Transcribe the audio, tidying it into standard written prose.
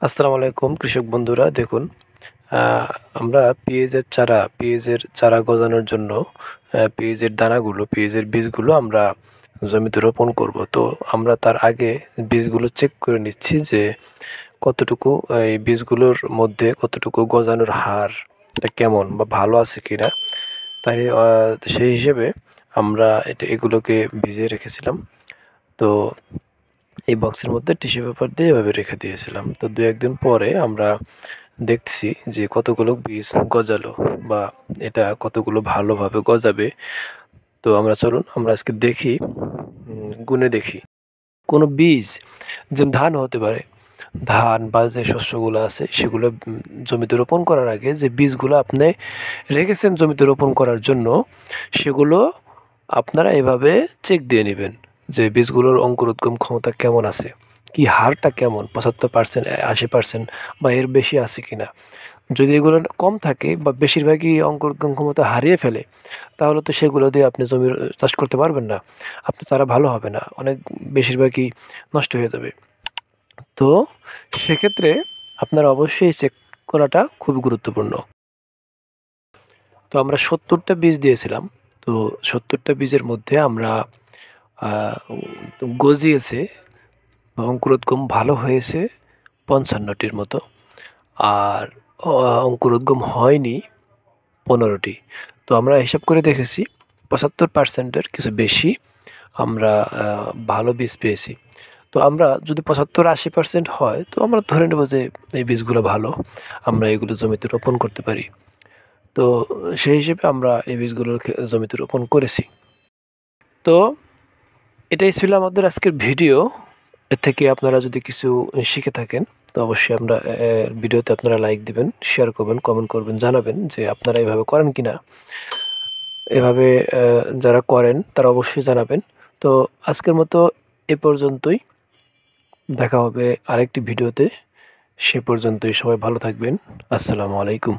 আসসালামু আলাইকুম কৃষক বন্ধুরা দেখুন আমরা পেঁয়াজের চারা গজানোর জন্য পেঁয়াজের দানাগুলো পেঁয়াজের বীজগুলো আমরা জমিতে রোপণ করব। তো আমরা তার আগে বীজগুলো চেক করে নিচ্ছি যে কতটুকু এই বীজগুলোর মধ্যে কতটুকু গজানোর হার এটা কেমন বা ভালো আছে কিনা। তাই সেই হিসেবে আমরা এগুলোকে ভিজিয়ে রেখেছিলাম। তো এই বক্সের মধ্যে টিস্যু পেপার দিয়ে এভাবে রেখে দিয়েছিলাম। তো ২-১ দিন পরে আমরা দেখছি যে কতগুলো বীজ গজালো বা এটা কতগুলো ভালোভাবে গজাবে। তো চলুন আমরা আজকে দেখি, গুণে দেখি। কোনো বীজ যেমন ধান হতে পারে, ধান বা যে শস্যগুলো আছে সেগুলো জমিতে রোপণ করার আগে যে বীজগুলো আপনি রেখেছেন জমিতে রোপণ করার জন্য, সেগুলো আপনারা এভাবে চেক দিয়ে নেবেন যে বীজগুলোর অঙ্কুরোদ্গম ক্ষমতা কেমন আছে, কি হারটা কেমন, ৭৫%, ৮০% বা এর বেশি আছে কিনা। যদি এগুলো কম থাকে বা বেশিরভাগই অঙ্কুরোদ্গম ক্ষমতা হারিয়ে ফেলে, তাহলে তো সেগুলো দিয়ে আপনি জমির চাষ করতে পারবেন না, আপনার চারা ভালো হবে না, অনেক বেশিরভাগই নষ্ট হয়ে যাবে। তো সেক্ষেত্রে আপনার অবশ্যই চেক করাটা খুবই গুরুত্বপূর্ণ। তো আমরা ৭০টা বীজ দিয়েছিলাম। তো ৭০টা বীজের মধ্যে আমরা গজিয়েছে বা অঙ্কুরোদ্গম ভালো হয়েছে ৫৫টির মতো, আর অঙ্কুরোদ্গম হয়নি ১৫টি। তো আমরা হিসাব করে দেখেছি ৭৫%-এর কিছু বেশি আমরা ভালো বীজ পেয়েছি। তো আমরা যদি ৭৫-৮০% হয়, তো আমরা ধরে নেব যে এই বীজগুলো ভালো, আমরা এগুলো জমিতে রোপণ করতে পারি। তো সেই হিসেবে আমরা এই বীজগুলো জমিতে রোপণ করেছি। তো এটাই ছিল আমাদের আজকের ভিডিও। এর থেকে আপনারা যদি কিছু শিখে থাকেন, তো অবশ্যই ভিডিওতে আপনারা লাইক দিবেন, শেয়ার করবেন, কমেন্ট করবেন, জানাবেন যে আপনারা এভাবে করেন কিনা। এভাবে যারা করেন তারা অবশ্যই জানাবেন। তো আজকের মতো এ পর্যন্তই। দেখা হবে আরেকটি ভিডিওতে। সে পর্যন্তই সবাই ভালো থাকবেন। আসসালামু আলাইকুম।